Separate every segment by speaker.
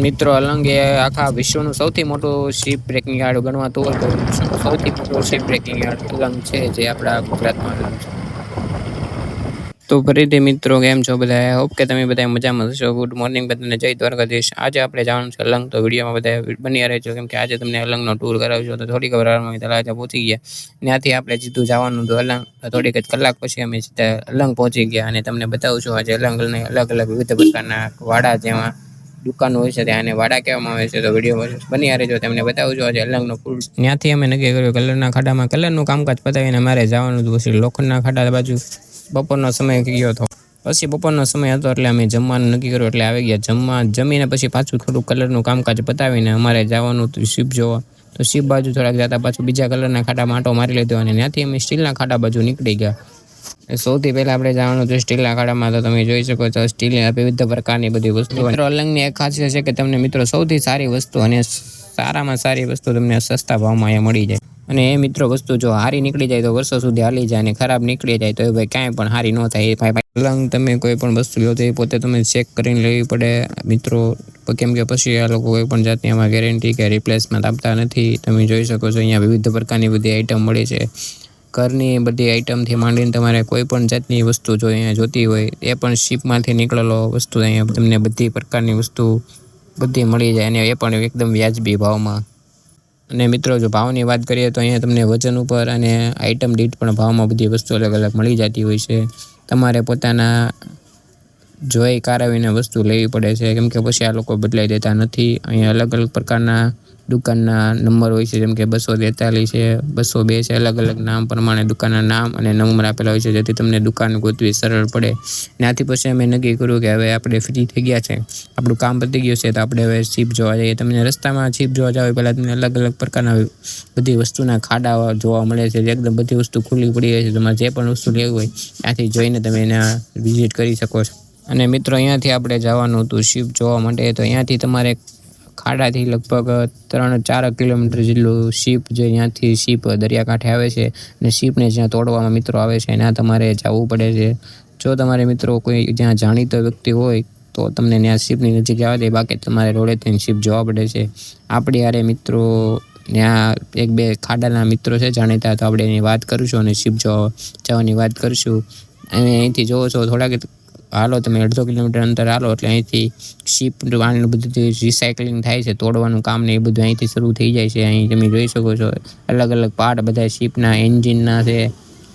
Speaker 1: મિત્રો અલંગ એ આખા વિશ્વનું સૌથી મોટું શિપ બ્રેકિંગ યાર્ડ ગણવાતું હોય તો વિશ્વનું સૌથી મોટું શિપ બ્રેકિંગ યાર્ડ અલંગ છે, જે આપણા ગુજરાતમાં આવેલું છે. તો ફરીથી મિત્રો કેમ છો બધા? હોપ કે તમે બધા મજામાં હશો. ગુડ મોર્નિંગ બધાને, જય દ્વારકાધીશ. આજે આપણે જવાનું છે અલંગ, તો વિડીયોમાં બધા બન્યા રહેજો, કેમ કે આજે તમને અલંગનો ટૂર કરાવજો. તો થોડીક વારમાં તળાજા પહોંચી ગયા, ત્યાંથી આપણે સીધું જવાનું હતું અલંગ. થોડીક જ કલાક પછી અમે સીધા અલંગ પહોંચી ગયા, અને તમને બતાવું છું આજે અલંગને અલગ અલગ વિવિધ પ્રકારના વાડા, જેમાં દુકાનો હોય છે ત્યાં વાડા કહેવામાં આવે છે. તો વિડીયો બન્યા રહેજો, તમને બતાવું છું આજે અલંગનો ફૂલ. ત્યાંથી અમે નક્કી કર્યું કલરના ખાડામાં કલરનું કામકાજ પતાવીને અમારે જવાનું હતું પછી લોખંડના ખાડા બાજુ. બપોરનો સમય ગયો હતો, પછી બપોરનો સમય હતો એટલે અમે જમવાનું નક્કી કર્યું, એટલે આવી ગયા. જમીને પછી પાછું થોડું કલરનું કામકાજ પતાવીને અમારે જવાનું હતું શિપ જોવા. તો શિપ બાજુ થોડાક જતા પાછું બીજા કલરના ખાડામાં આંટો મારી લીધો, અને ત્યાંથી અમે સ્ટીલના ખાડા બાજુ નીકળી ગયા. સૌથી પહેલા આપણે જવાનું હતું સ્ટીલના ખાડામાં. તો તમે જોઈ શકો છો સ્ટીલની વિવિધ પ્રકારની બધી વસ્તુઓ. મિત્રો અલંગની એક ખાસિયત છે કે તમને મિત્રો સૌથી સારી વસ્તુ અને સારામાં સારી વસ્તુ તમને સસ્તા ભાવમાં અહીંયા મળી જાય. અને એ મિત્રો વસ્તુ જો હારી નીકળી જાય તો વર્ષો સુધી હાલી જાય, અને ખરાબ નીકળી જાય તો એ ભાઈ કાંઈ પણ હારી ન થાય. ભાઈ અલંગ તમે કોઈ પણ વસ્તુ લો તો એ પોતે તમે ચેક કરીને લેવી પડે મિત્રો, કેમ કે પછી આ લોકો કોઈ પણ જાતની એમાં ગેરંટી કે રિપ્લેસમેન્ટ આપતા નથી. તમે જોઈ શકો છો અહીંયા વિવિધ પ્રકારની બધી આઈટમ મળે છે. ઘરની બધી આઈટમથી માંડીને તમારે કોઈ પણ જાતની વસ્તુ જો અહીંયા જોતી હોય, એ પણ શિપમાંથી નીકળેલો વસ્તુ અહીંયા તમને બધી પ્રકારની વસ્તુ બધી મળી જાય, અને એ પણ એકદમ વ્યાજબી ભાવમાં. અને મિત્રો જો ભાવની વાત કરીએ તો અહીંયા તમને વજન ઉપર અને આઈટમ દીઠ પણ ભાવમાં બધી વસ્તુ અલગ અલગ મળી જતી હોય છે. તમારે પોતાના જોઈ કારાવીને વસ્તુ લેવી પડે છે, કેમ કે પછી આ લોકો બદલાઈ દેતા નથી. અહીંયા અલગ અલગ પ્રકારના દુકાનના નંબર હોય છે, જેમ કે 243 છે, 202 છે. અલગ અલગ નામ પ્રમાણે દુકાનના નામ અને નંબર આપેલા હોય છે, જેથી તમને દુકાન ગોતવી સરળ પડે. ત્યાંથી પછી અમે નક્કી કર્યું કે હવે આપણે ફ્રી થઈ ગયા છે, આપણું કામ પતી ગયું છે, તો આપણે હવે શિપ જોવા જઈએ. તમને રસ્તામાં શિપ જોવા જાવ પહેલાં તમને અલગ અલગ પ્રકારના બધી વસ્તુના ખાડા જોવા મળે છે, જે એકદમ બધી વસ્તુ ખુલ્લી પડી હોય છે. તમારે જે પણ વસ્તુ લેવી હોય ત્યાંથી જોઈને તમે એના વિઝિટ કરી શકો છો. અને મિત્રો અહીંયાથી આપણે જવાનું હતું શિપ જોવા માટે. તો અહીંયાથી તમારે ખાડાથી લગભગ 3-4 કિલોમીટર જેટલું શિપ, જે અહીંયાથી શિપ દરિયાકાંઠે આવે છે, અને શિપને જ્યાં તોડવામાં મિત્રો આવે છે ત્યાં તમારે જવું પડે છે. જો તમારે મિત્રો કોઈ જ્યાં જાણીતો વ્યક્તિ હોય તો તમને ત્યાં શિપની નજીક જવા દે, બાકી તમારે રોડે થઈને શિપ જોવા પડે છે. આપણી હારે મિત્રો ત્યાં 1-2 ખાડાના મિત્રો છે જાણીતા, તો આપણે એની વાત કરીશું અને શિપ જવાની વાત કરીશું. અને અહીંથી જોવો છો થોડાક હાલો, તમે 1.5 કિલોમીટર અંતર હાલો એટલે અહીંથી શિપ પાણીનું બધું રિસાયકલિંગ થાય છે, તોડવાનું કામ ને એ બધું અહીંથી શરૂ થઈ જાય છે. અહીં તમે જોઈ શકો છો અલગ અલગ પાર્ટ બધા શિપના એન્જિનના છે,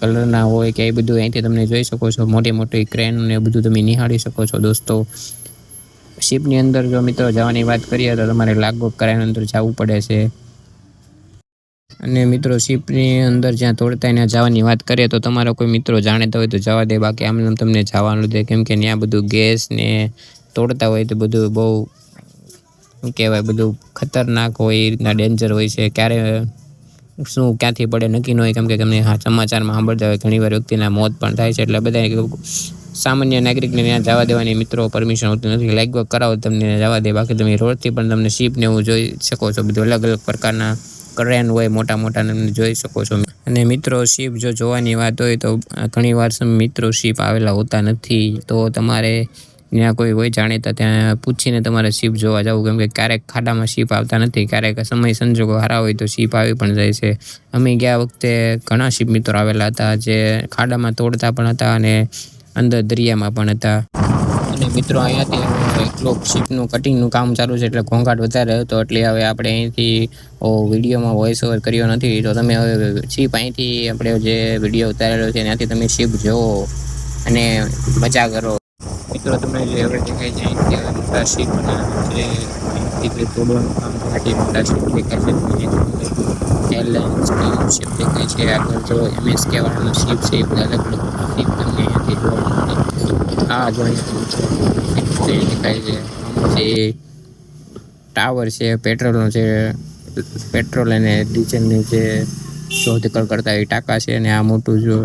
Speaker 1: કલરના હોય કે એ બધું અહીંથી તમને જોઈ શકો છો. મોટી મોટી ક્રેન ને એ બધું તમે નિહાળી શકો છો. દોસ્તો શિપની અંદર જો મિત્રો જવાની વાત કરીએ તો તમારે લાગવગ કરાવીને અંદર જવું પડે છે. અને મિત્રો શિપની અંદર જ્યાં તોડતા ત્યાં જવાની વાત કરીએ તો તમારા કોઈ મિત્રો જાણતા હોય તો જવા દે, બાકી આમ તમને જવાનું દે, કેમ કે ત્યાં બધું ગેસ ને તોડતા હોય તો બધું બહુ શું કહેવાય, બધું ખતરનાક હોય, એ રીતના ડેન્જર હોય છે. ક્યારે શું ક્યાંથી પડે નક્કી ન હોય, કેમ કે તમને સમાચારમાં સાંભળતા હોય ઘણીવાર વ્યક્તિના મોત પણ થાય છે. એટલે બધા સામાન્ય નાગરિકને ત્યાં જવા દેવાની મિત્રો પરમિશન હોતી નથી. લાગવગ કરાવો તમને જવા દે, બાકી તમે રોડથી પણ તમને શિપને એવું જોઈ શકો છો. બધું અલગ અલગ પ્રકારના ક્રેન હોય મોટા મોટા, તમને જોઈ શકો છો. અને મિત્રો શિપ જો જોવાની વાત હોય તો ઘણીવાર મિત્રો શિપ આવેલા હોતા નથી, તો તમારે ત્યાં કોઈ હોય જાણીતા ત્યાં પૂછીને તમારે શિપ જોવા જવું, કેમ કે ક્યારેક ખાડામાં શિપ આવતા નથી, ક્યારેક સમય સંજોગો સારા હોય તો શિપ આવી પણ જાય છે. અમે ગયા વખતે ઘણા શિપ મિત્રો આવેલા હતા, જે ખાડામાં તોડતા પણ હતા અને અંદર દરિયામાં પણ હતા. અને મિત્રો અહીંયાથી એટલું શિપનું કટિંગનું કામ ચાલુ છે એટલે ઘોંઘાટ વધારે હતો, એટલે હવે આપણે અહીંથી વિડીયોમાં વોઇસ ઓવર કર્યો નથી. તો તમે હવે શિપ અહીંથી આપણે જે વિડીયો ઉતારેલો છે ત્યાંથી તમે શિપ જોવો અને મજા કરો. મિત્રો તમને જે હવે દેખાય છે અહીંથી હવે મોટા શિપના જે અહીંથી તોડવાનું કામ છે, મોટા શિપ દેખાય છે. એરલાઇન્સ શિપ દેખાય છે, આગળ જો MSK વાળાનો શિપ છે, એ બધા અલગ અલગ શિપ તમને અહીંયાથી જોવા મળે. આ જો અહીંયા દેખાય છે જે ટાવર છે પેટ્રોલનો છે, પેટ્રોલ અને ડીઝલની જે શોધખોળ કરતા એ ટાંકા છે. અને આ મોટું જો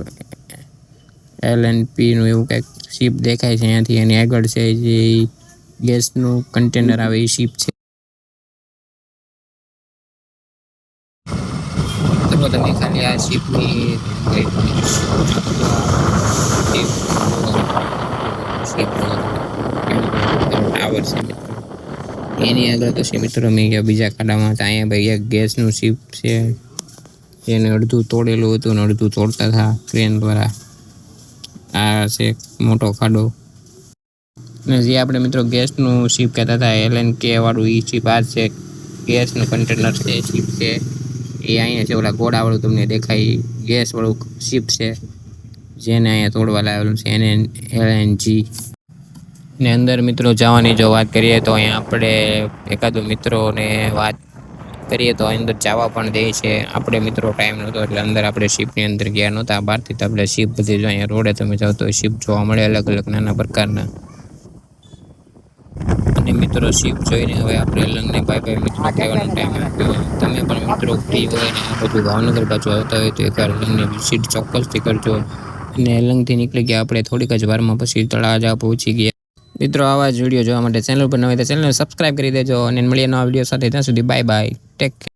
Speaker 1: LNPનું એવું કંઈક શિપ દેખાય છે અહીંયાથી, એની આગળ છે જે ગેસનું કન્ટેનર આવે એ શિપ છે. તો તમે ખાલી આ શિપની ટાવર છે મિત્રો, એની આગળ પછી મિત્રો મેં ગયા બીજા ખાડામાં. તો અહીંયા ભાઈ એક ગેસનું શિપ છે, જેને અડધું તોડેલું હતું ને અડધું તોડતા હતા ક્રેન દ્વારા. આ છે મોટો ખાડો. ને જે આપણે મિત્રો ગેસનું શિપ કહેતા હતા LNK વાળું, એ શિપ આ છે. ગેસનું કન્ટેનર છે, શિપ છે એ અહીંયા છે. ઓલા ઘોડાવાળું તમને દેખાય ગેસ વાળું શિપ છે, જેને અહીંયા તોડવા લાવેલું છે, એને LNG. ને અંદર મિત્રો જવાની જો વાત કરીએ તો અહીંયા આપણે એકાદો મિત્રોને વાત કરીએ તો અંદર જવા પણ દે છે. આપણે મિત્રો ટાઈમ નહોતો એટલે અંદર આપણે શિપની અંદર ગયા નહોતા. બહારથી તો આપણે શિપ બધી જો અહીંયા રોડે તમે જાઓ તો શિપ જોવા મળે અલગ અલગ નાના પ્રકારના. અને મિત્રો શિપ જોઈને હવે આપણે અલંગને બાય બાય મિત્રો કહેવાનો ટાઈમ આપ્યો. તમે પણ મિત્રો ફ્રી હોય ને આ બધું ભાવનગર બાજુ આવતા હોય તો એકવાર અલંગને વિઝિટ ચોક્કસથી કરજો. અને અલંગથી નીકળી ગયા આપણે થોડીક જ વારમાં પછી તળાજા પહોંચી ગયા. મિત્રો આવા જ વિડીયો જોવા માટે ચેનલ પર ન હોય તો ચેનલને સબસ્ક્રાઈબ કરી દેજો. અને મળીએ નવા વિડીયો સાથે. ત્યાં સુધી બાય બાય, ટેક કેર.